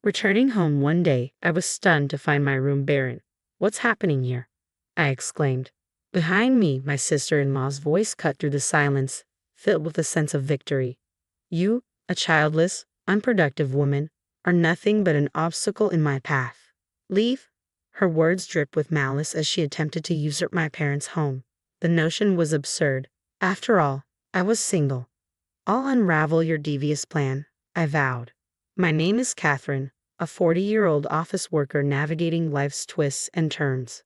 Returning home one day, I was stunned to find my room barren. "What's happening here?" I exclaimed. Behind me, my sister-in-law's voice cut through the silence, filled with a sense of victory. "You, a childless, unproductive woman, are nothing but an obstacle in my path. Leave." Her words dripped with malice as she attempted to usurp my parents' home. The notion was absurd. After all, I was single. "I'll unravel your devious plan," I vowed. My name is Catherine, a 40-year-old office worker navigating life's twists and turns.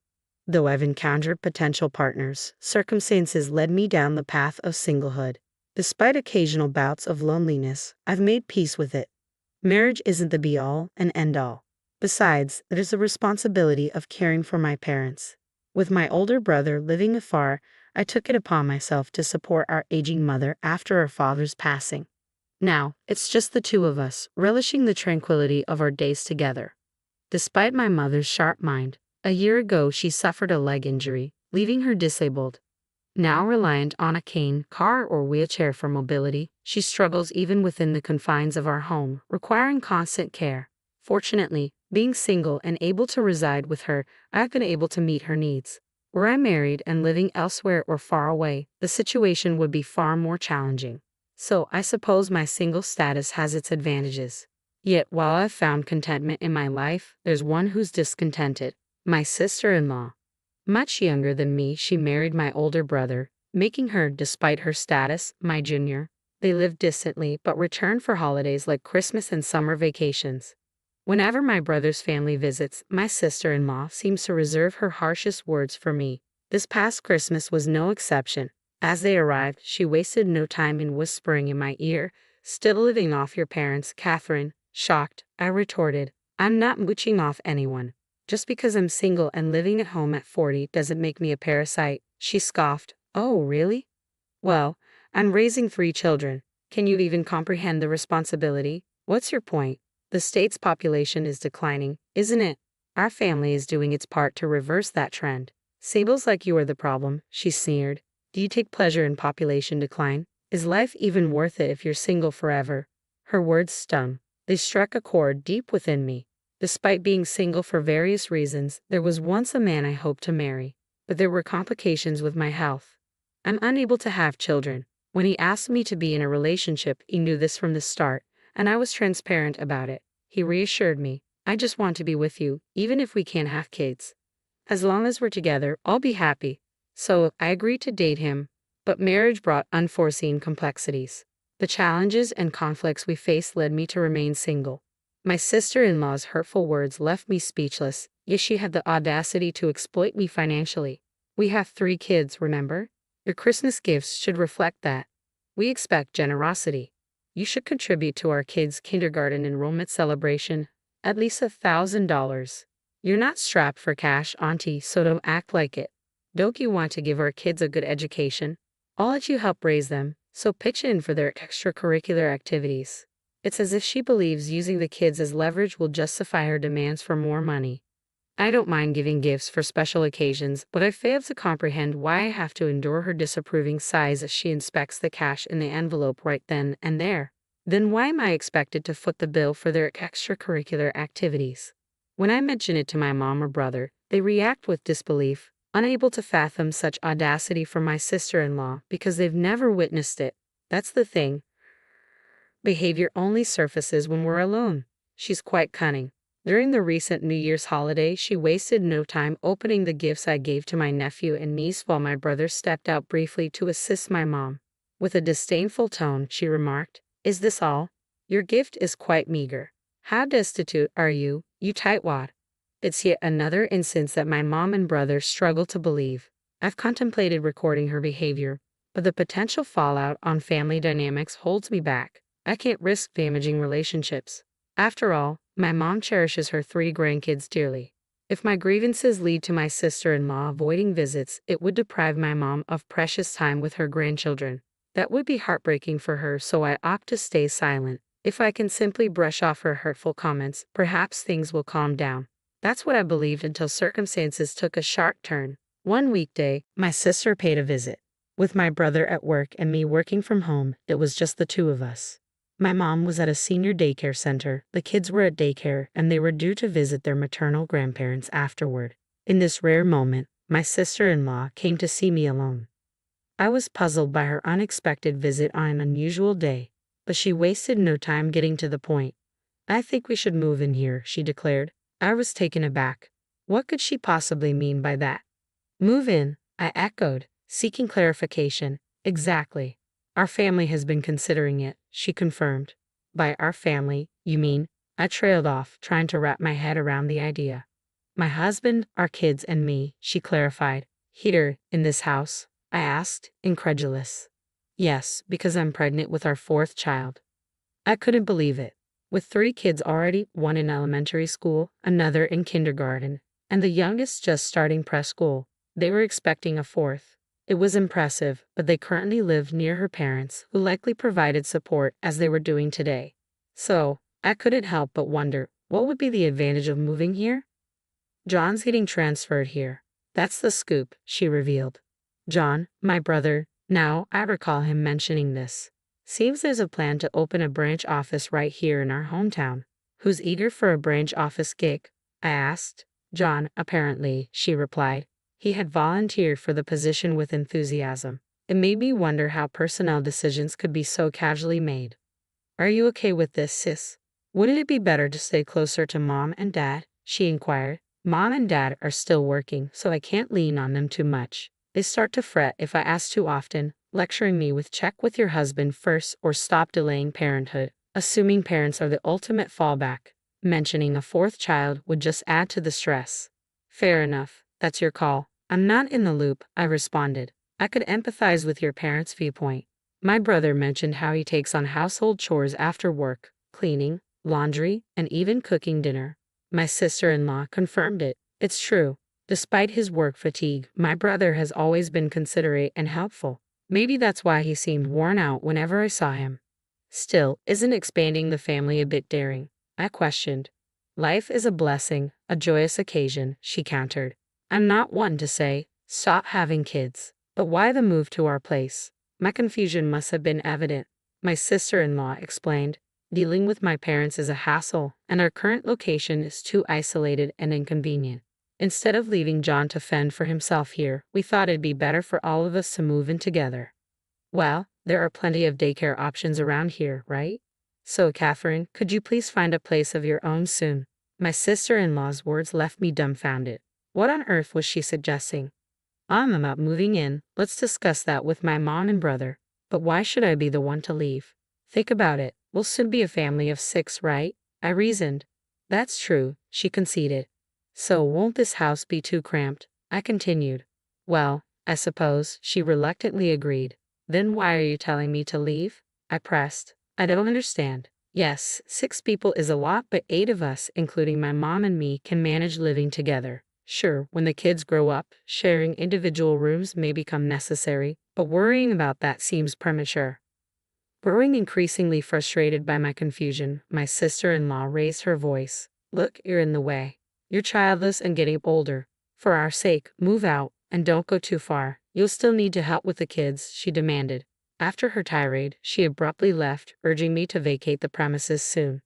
Though I've encountered potential partners, circumstances led me down the path of singlehood. Despite occasional bouts of loneliness, I've made peace with it. Marriage isn't the be-all and end-all. Besides, there's the responsibility of caring for my parents. With my older brother living afar, I took it upon myself to support our aging mother after her father's passing. Now, it's just the two of us, relishing the tranquility of our days together. Despite my mother's sharp mind, a year ago she suffered a leg injury, leaving her disabled. Now reliant on a cane, car, or wheelchair for mobility, she struggles even within the confines of our home, requiring constant care. Fortunately, being single and able to reside with her, I've been able to meet her needs. Were I married and living elsewhere or far away, the situation would be far more challenging. So I suppose my single status has its advantages. Yet while I've found contentment in my life, there's one who's discontented: my sister-in-law. Much younger than me, she married my older brother, making her, despite her status, my junior. They live distantly but return for holidays like Christmas and summer vacations. Whenever my brother's family visits, my sister-in-law seems to reserve her harshest words for me. This past Christmas was no exception. As they arrived, she wasted no time in whispering in my ear, "Still living off your parents, Catherine." Shocked, I retorted, "I'm not mooching off anyone. Just because I'm single and living at home at 40 doesn't make me a parasite." She scoffed. "Oh, really? Well, I'm raising 3 children. Can you even comprehend the responsibility? What's your point? The state's population is declining, isn't it? Our family is doing its part to reverse that trend. Singles like you are the problem," she sneered. "Do you take pleasure in population decline? Is life even worth it if you're single forever?" Her words stung. They struck a chord deep within me. Despite being single for various reasons, there was once a man I hoped to marry, but there were complications with my health. I'm unable to have children. When he asked me to be in a relationship, he knew this from the start, and I was transparent about it. He reassured me, "I just want to be with you, even if we can't have kids. As long as we're together, I'll be happy." So I agreed to date him, but marriage brought unforeseen complexities. The challenges and conflicts we faced led me to remain single. My sister-in-law's hurtful words left me speechless, yet she had the audacity to exploit me financially. "We have 3 kids, remember? Your Christmas gifts should reflect that. We expect generosity. You should contribute to our kids' kindergarten enrollment celebration, at least $1,000. You're not strapped for cash, auntie, so don't act like it. Don't you want to give our kids a good education? I'll let you help raise them, so pitch in for their extracurricular activities." It's as if she believes using the kids as leverage will justify her demands for more money. I don't mind giving gifts for special occasions, but I fail to comprehend why I have to endure her disapproving sighs as she inspects the cash in the envelope right then and there. Then why am I expected to foot the bill for their extracurricular activities? When I mention it to my mom or brother, they react with disbelief, unable to fathom such audacity from my sister-in-law because they've never witnessed it. That's the thing. Behavior only surfaces when we're alone. She's quite cunning. During the recent New Year's holiday, she wasted no time opening the gifts I gave to my nephew and niece while my brother stepped out briefly to assist my mom. With a disdainful tone, she remarked, "Is this all? Your gift is quite meager. How destitute are you, you tightwad?" It's yet another instance that my mom and brother struggle to believe. I've contemplated recording her behavior, but the potential fallout on family dynamics holds me back. I can't risk damaging relationships. After all, my mom cherishes her 3 grandkids dearly. If my grievances lead to my sister-in-law avoiding visits, it would deprive my mom of precious time with her grandchildren. That would be heartbreaking for her, so I opt to stay silent. If I can simply brush off her hurtful comments, perhaps things will calm down. That's what I believed until circumstances took a sharp turn. One weekday, my sister paid a visit. With my brother at work and me working from home, it was just the 2 of us. My mom was at a senior daycare center, the kids were at daycare, and they were due to visit their maternal grandparents afterward. In this rare moment, my sister-in-law came to see me alone. I was puzzled by her unexpected visit on an unusual day, but she wasted no time getting to the point. "I think we should move in here," she declared. I was taken aback. What could she possibly mean by that? "Move in," I echoed, seeking clarification. "Exactly. Our family has been considering it," she confirmed. "By our family, you mean?" I trailed off, trying to wrap my head around the idea. "My husband, our kids, and me," she clarified. "Here, in this house?" I asked, incredulous. "Yes, because I'm pregnant with our fourth child." I couldn't believe it. With 3 kids already, one in elementary school, another in kindergarten, and the youngest just starting preschool, they were expecting a fourth. It was impressive, but they currently lived near her parents, who likely provided support as they were doing today. So, I couldn't help but wonder, what would be the advantage of moving here? "John's getting transferred here. That's the scoop," she revealed. John, my brother, now I recall him mentioning this. "Seems there's a plan to open a branch office right here in our hometown." "Who's eager for a branch office gig?" I asked. "John, apparently," she replied. He had volunteered for the position with enthusiasm. It made me wonder how personnel decisions could be so casually made. "Are you okay with this, sis? Wouldn't it be better to stay closer to Mom and Dad?" she inquired. "Mom and Dad are still working, so I can't lean on them too much. They start to fret if I ask too often, lecturing me with check with your husband first or stop delaying parenthood, assuming parents are the ultimate fallback. Mentioning a fourth child would just add to the stress." "Fair enough, that's your call. I'm not in the loop," I responded. I could empathize with your parents' viewpoint. My brother mentioned how he takes on household chores after work, cleaning, laundry, and even cooking dinner. My sister-in-law confirmed it. It's true. Despite his work fatigue, my brother has always been considerate and helpful. Maybe that's why he seemed worn out whenever I saw him. Still, isn't expanding the family a bit daring? I questioned. "Life is a blessing, a joyous occasion," she countered. "I'm not one to say, stop having kids. But why the move to our place?" My confusion must have been evident. My sister-in-law explained. "Dealing with my parents is a hassle, and our current location is too isolated and inconvenient. Instead of leaving John to fend for himself here, we thought it'd be better for all of us to move in together." "Well, there are plenty of daycare options around here, right? So, Catherine, could you please find a place of your own soon?" My sister-in-law's words left me dumbfounded. What on earth was she suggesting? "I'm about moving in. Let's discuss that with my mom and brother." "But why should I be the one to leave? Think about it. We'll soon be a family of 6, right?" I reasoned. "That's true," she conceded. "So won't this house be too cramped?" I continued. "Well, I suppose," she reluctantly agreed. "Then why are you telling me to leave?" I pressed. "I don't understand." "Yes, 6 people is a lot, but 8 of us, including my mom and me, can manage living together. Sure, when the kids grow up, sharing individual rooms may become necessary, but worrying about that seems premature." Growing increasingly frustrated by my confusion, my sister-in-law raised her voice. "Look, you're in the way. You're childless and getting older. For our sake, move out, and don't go too far. You'll still need to help with the kids," she demanded. After her tirade, she abruptly left, urging me to vacate the premises soon.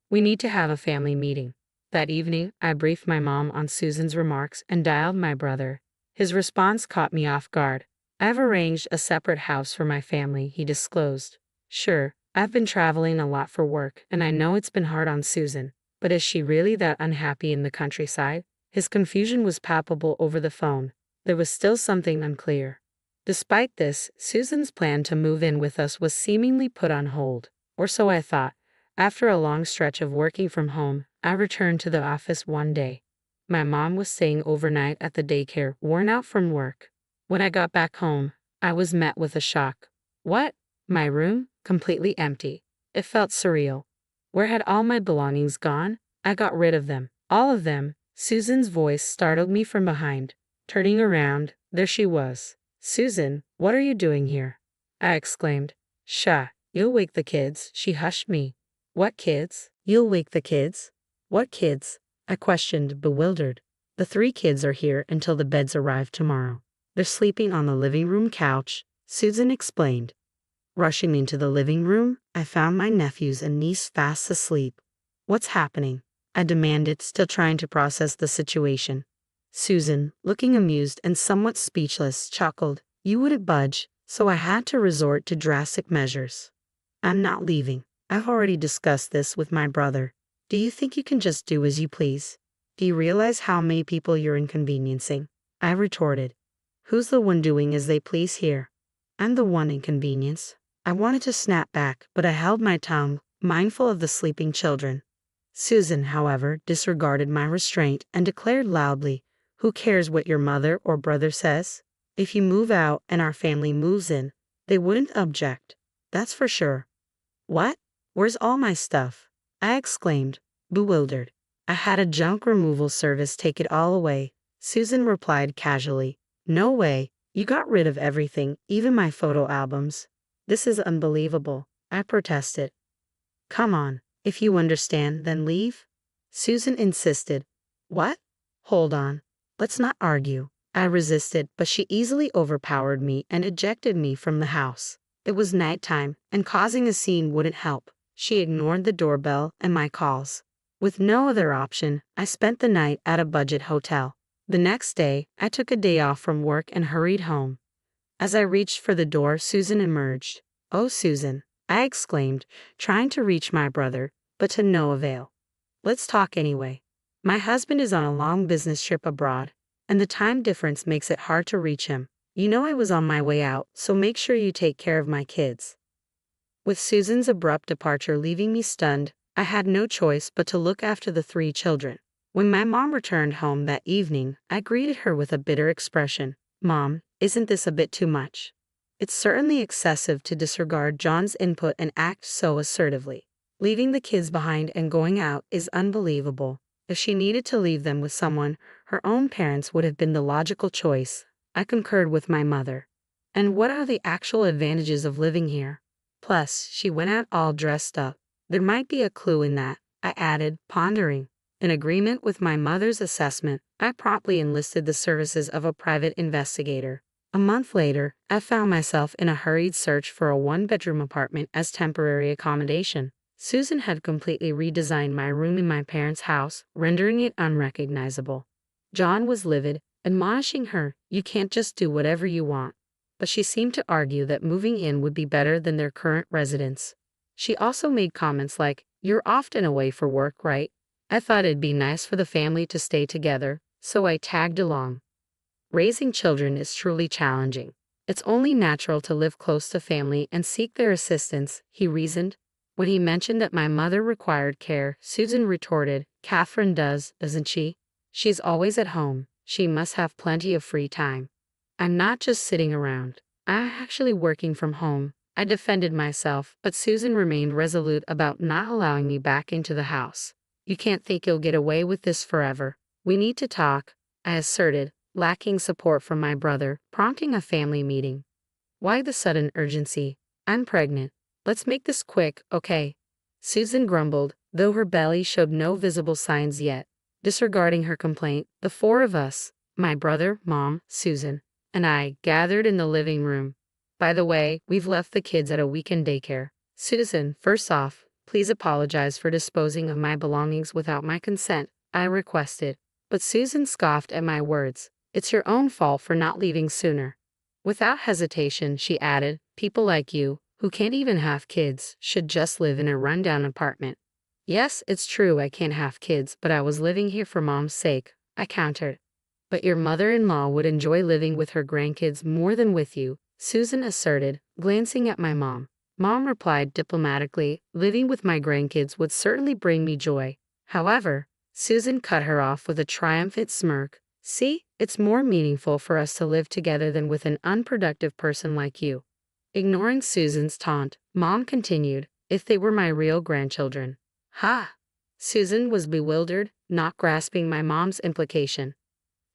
"We need to have a family meeting." That evening, I briefed my mom on Susan's remarks and dialed my brother. His response caught me off guard. "I've arranged a separate house for my family," he disclosed. "Sure, I've been traveling a lot for work, and I know it's been hard on Susan, but is she really that unhappy in the countryside?" His confusion was palpable over the phone. There was still something unclear. Despite this, Susan's plan to move in with us was seemingly put on hold, or so I thought. After a long stretch of working from home, I returned to the office one day. My mom was staying overnight at the daycare, worn out from work. When I got back home, I was met with a shock. What? My room? Completely empty. It felt surreal. Where had all my belongings gone? I got rid of them. All of them. Susan's voice startled me from behind. Turning around, there she was. "Susan, what are you doing here?" I exclaimed. "Shh, you'll wake the kids," she hushed me. "What kids?" "You'll wake the kids?" "What kids?" I questioned, bewildered. "The 3 kids are here until the beds arrive tomorrow. They're sleeping on the living room couch," Susan explained. Rushing into the living room, I found my nephews and niece fast asleep. What's happening? I demanded, still trying to process the situation. Susan, looking amused and somewhat speechless, chuckled. You wouldn't budge, so I had to resort to drastic measures. I'm not leaving. I've already discussed this with my brother. Do you think you can just do as you please? Do you realize how many people you're inconveniencing? I retorted. Who's the one doing as they please here? I'm the one inconvenienced. I wanted to snap back, but I held my tongue, mindful of the sleeping children. Susan, however, disregarded my restraint and declared loudly, Who cares what your mother or brother says? If you move out and our family moves in, they wouldn't object. That's for sure. What? Where's all my stuff? I exclaimed, bewildered. I had a junk removal service take it all away. Susan replied casually. No way. You got rid of everything, even my photo albums. This is unbelievable, I protested. Come on, if you understand, then leave. Susan insisted. What? Hold on. Let's not argue. I resisted, but she easily overpowered me and ejected me from the house. It was nighttime, and causing a scene wouldn't help. She ignored the doorbell and my calls. With no other option, I spent the night at a budget hotel. The next day, I took a day off from work and hurried home. As I reached for the door, Susan emerged. Oh, Susan, I exclaimed, trying to reach my brother, but to no avail. Let's talk anyway. My husband is on a long business trip abroad, and the time difference makes it hard to reach him. You know I was on my way out, so make sure you take care of my kids. With Susan's abrupt departure leaving me stunned, I had no choice but to look after the 3 children. When my mom returned home that evening, I greeted her with a bitter expression. Mom, isn't this a bit too much? It's certainly excessive to disregard John's input and act so assertively. Leaving the kids behind and going out is unbelievable. If she needed to leave them with someone, her own parents would have been the logical choice. I concurred with my mother. And what are the actual advantages of living here? Plus, she went out all dressed up. There might be a clue in that, I added, pondering. In agreement with my mother's assessment, I promptly enlisted the services of a private investigator. A month later, I found myself in a hurried search for a 1-bedroom apartment as temporary accommodation. Susan had completely redesigned my room in my parents' house, rendering it unrecognizable. John was livid, admonishing her, You can't just do whatever you want. But she seemed to argue that moving in would be better than their current residence. She also made comments like, You're often away for work, right? I thought it'd be nice for the family to stay together, so I tagged along. Raising children is truly challenging. It's only natural to live close to family and seek their assistance, he reasoned. When he mentioned that my mother required care, Susan retorted, Catherine does, doesn't she? She's always at home. She must have plenty of free time. I'm not just sitting around. I'm actually working from home. I defended myself, but Susan remained resolute about not allowing me back into the house. You can't think you'll get away with this forever. We need to talk, I asserted, lacking support from my brother, prompting a family meeting. Why the sudden urgency? I'm pregnant. Let's make this quick, okay? Susan grumbled, though her belly showed no visible signs yet. Disregarding her complaint, the 4 of us, my brother, Mom, Susan, and I, gathered in the living room. By the way, we've left the kids at a weekend daycare. Susan, first off, please apologize for disposing of my belongings without my consent, I requested. But Susan scoffed at my words. It's your own fault for not leaving sooner. Without hesitation, she added, people like you, who can't even have kids, should just live in a rundown apartment. Yes, it's true I can't have kids, but I was living here for Mom's sake, I countered. But your mother-in-law would enjoy living with her grandkids more than with you, Susan asserted, glancing at my mom. Mom replied diplomatically, living with my grandkids would certainly bring me joy. However, Susan cut her off with a triumphant smirk. See, it's more meaningful for us to live together than with an unproductive person like you. Ignoring Susan's taunt, Mom continued, if they were my real grandchildren. Ha! Susan was bewildered, not grasping my mom's implication.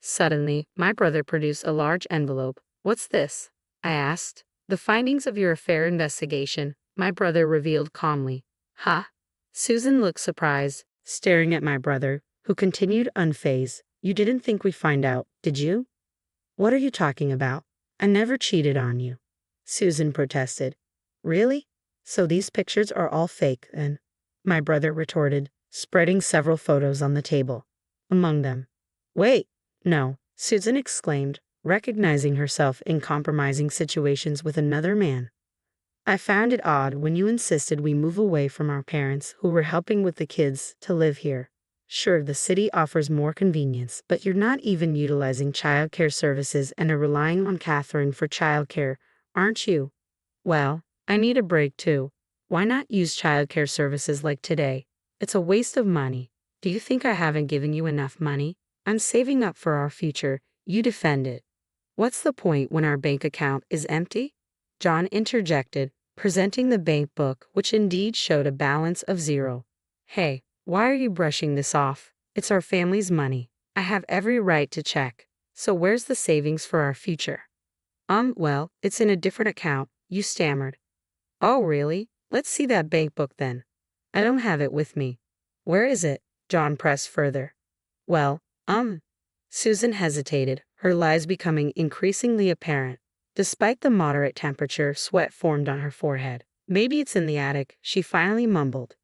Suddenly, my brother produced a large envelope. What's this? I asked. The findings of your affair investigation, my brother revealed calmly. Ha! Susan looked surprised, staring at my brother, who continued unfazed. You didn't think we'd find out, did you? What are you talking about? I never cheated on you. Susan protested. Really? So these pictures are all fake, then? My brother retorted, spreading several photos on the table. Among them. Wait, no, Susan exclaimed, recognizing herself in compromising situations with another man. I found it odd when you insisted we move away from our parents who were helping with the kids to live here. Sure, the city offers more convenience, but you're not even utilizing childcare services and are relying on Catherine for childcare, aren't you? Well, I need a break too. Why not use childcare services like today? It's a waste of money. Do you think I haven't given you enough money? I'm saving up for our future. You defend it. What's the point when our bank account is empty? John interjected, presenting the bank book, which indeed showed a balance of zero. Hey, why are you brushing this off? It's our family's money. I have every right to check. So where's the savings for our future? Well, it's in a different account, you stammered. Oh, really? Let's see that bank book then. I don't have it with me. Where is it? John pressed further. Well, Susan hesitated, her lies becoming increasingly apparent. Despite the moderate temperature, sweat formed on her forehead. Maybe it's in the attic, she finally mumbled.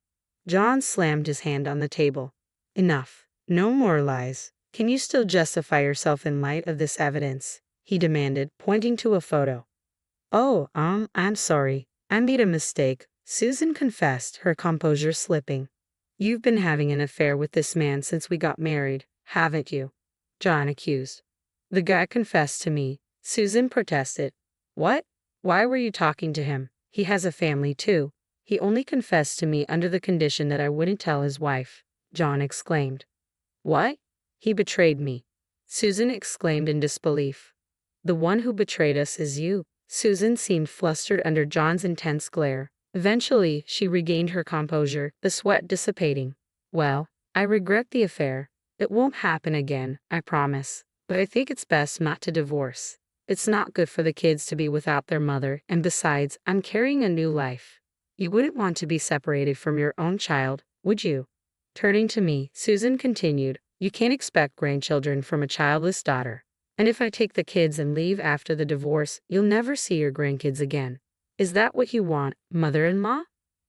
John slammed his hand on the table. Enough. No more lies. Can you still justify yourself in light of this evidence? He demanded, pointing to a photo. Oh, I'm sorry. I made a mistake, Susan confessed, her composure slipping. You've been having an affair with this man since we got married, haven't you? John accused. The guy confessed to me, Susan protested. What? Why were you talking to him? He has a family too. He only confessed to me under the condition that I wouldn't tell his wife, John exclaimed. What? He betrayed me. Susan exclaimed in disbelief. The one who betrayed us is you. Susan seemed flustered under John's intense glare. Eventually, she regained her composure, the sweat dissipating. Well, I regret the affair. It won't happen again, I promise. But I think it's best not to divorce. It's not good for the kids to be without their mother, and besides, I'm carrying a new life. You wouldn't want to be separated from your own child, would you? Turning to me, Susan continued, you can't expect grandchildren from a childless daughter. And if I take the kids and leave after the divorce, you'll never see your grandkids again. Is that what you want, mother-in-law?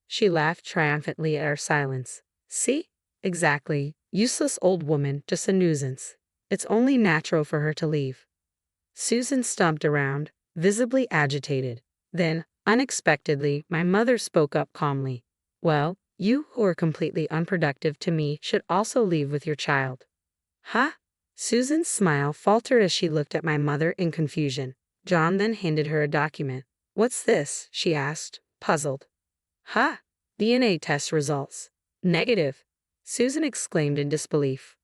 She laughed triumphantly at our silence. See? Exactly. Useless old woman, just a nuisance. It's only natural for her to leave. Susan stumped around, visibly agitated. Then, unexpectedly, my mother spoke up calmly. Well, you who are completely unproductive to me should also leave with your child. Huh? Susan's smile faltered as she looked at my mother in confusion. John then handed her a document. What's this? She asked, puzzled. Huh? DNA test results. Negative. Susan exclaimed in disbelief.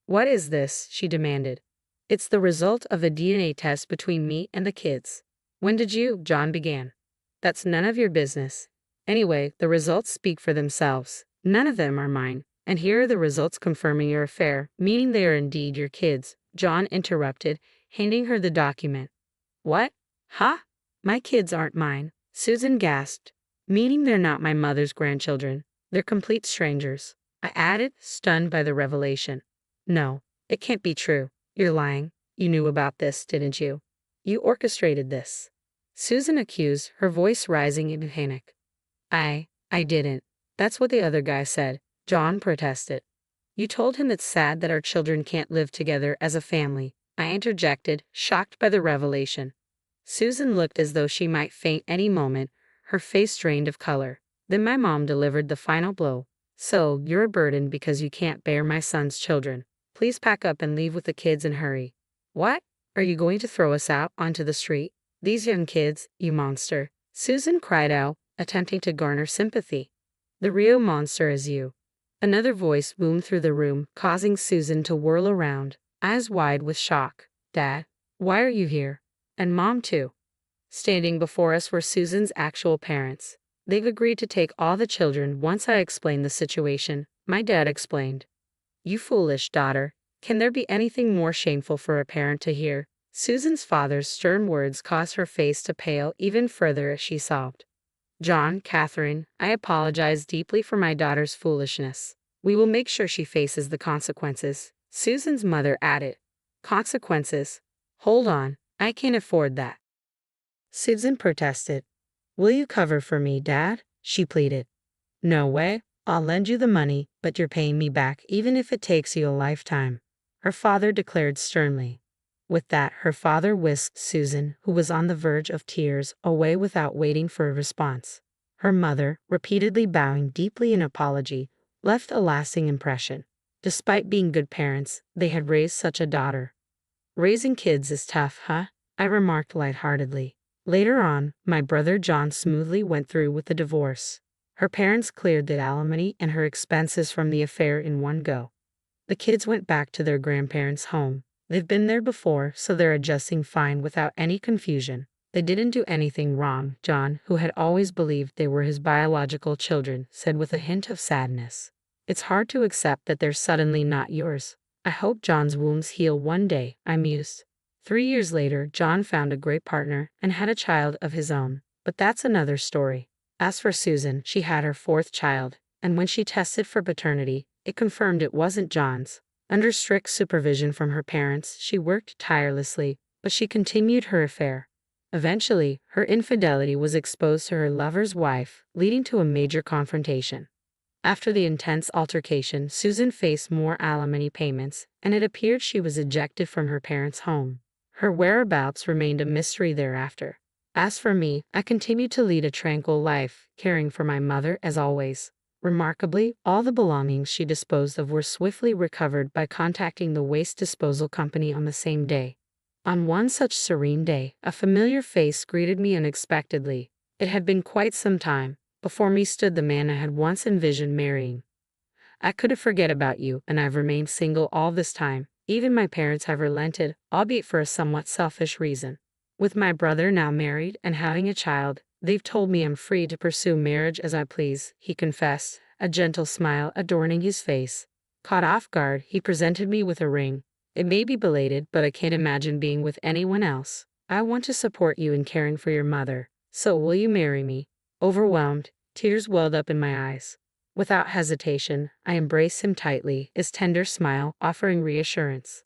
What is this? She demanded. It's the result of a DNA test between me and the kids. When did you? John began. That's none of your business. Anyway, the results speak for themselves. None of them are mine. And here are the results confirming your affair, meaning they are indeed your kids, John interrupted, handing her the document. What? Huh? My kids aren't mine, Susan gasped. Meaning they're not my mother's grandchildren. They're complete strangers. I added, stunned by the revelation. No, it can't be true. You're lying. You knew about this, didn't you? You orchestrated this. Susan accused, her voice rising in panic. I didn't. That's what the other guy said. John protested. You told him it's sad that our children can't live together as a family, I interjected, shocked by the revelation. Susan looked as though she might faint any moment, her face drained of color. Then my mom delivered the final blow. So, you're a burden because you can't bear my son's children. Please pack up and leave with the kids and hurry. What? Are you going to throw us out onto the street? These young kids, you monster. Susan cried out, attempting to garner sympathy. The real monster is you. Another voice boomed through the room, causing Susan to whirl around, eyes wide with shock. Dad, why are you here? And Mom too. Standing before us were Susan's actual parents. They've agreed to take all the children once I explain the situation, my dad explained. You foolish daughter. Can there be anything more shameful for a parent to hear? Susan's father's stern words caused her face to pale even further as she sobbed. John, Catherine, I apologize deeply for my daughter's foolishness. We will make sure she faces the consequences, Susan's mother added. Consequences? Hold on, I can't afford that. Susan protested. Will you cover for me, Dad? She pleaded. No way. I'll lend you the money, but you're paying me back even if it takes you a lifetime, her father declared sternly. With that, her father whisked Susan, who was on the verge of tears, away without waiting for a response. Her mother, repeatedly bowing deeply in apology, left a lasting impression. Despite being good parents, they had raised such a daughter. Raising kids is tough, huh? I remarked lightheartedly. Later on, my brother John smoothly went through with the divorce. Her parents cleared the alimony and her expenses from the affair in one go. The kids went back to their grandparents' home. They've been there before, so they're adjusting fine without any confusion. They didn't do anything wrong, John, who had always believed they were his biological children, said with a hint of sadness. It's hard to accept that they're suddenly not yours. I hope John's wounds heal one day, I mused. 3 years later, John found a great partner and had a child of his own. But that's another story. As for Susan, she had her fourth child, and when she tested for paternity, it confirmed it wasn't John's. Under strict supervision from her parents, she worked tirelessly, but she continued her affair. Eventually, her infidelity was exposed to her lover's wife, leading to a major confrontation. After the intense altercation, Susan faced more alimony payments, and it appeared she was ejected from her parents' home. Her whereabouts remained a mystery thereafter. As for me, I continued to lead a tranquil life, caring for my mother as always. Remarkably, all the belongings she disposed of were swiftly recovered by contacting the waste disposal company on the same day. On one such serene day, a familiar face greeted me unexpectedly. It had been quite some time. Before me stood the man I had once envisioned marrying. I couldn't forget about you, and I've remained single all this time. Even my parents have relented, albeit for a somewhat selfish reason. With my brother now married and having a child, they've told me I'm free to pursue marriage as I please, he confessed, a gentle smile adorning his face. Caught off guard, he presented me with a ring. It may be belated, but I can't imagine being with anyone else. I want to support you in caring for your mother. So will you marry me? Overwhelmed, tears welled up in my eyes. Without hesitation, I embraced him tightly, his tender smile offering reassurance.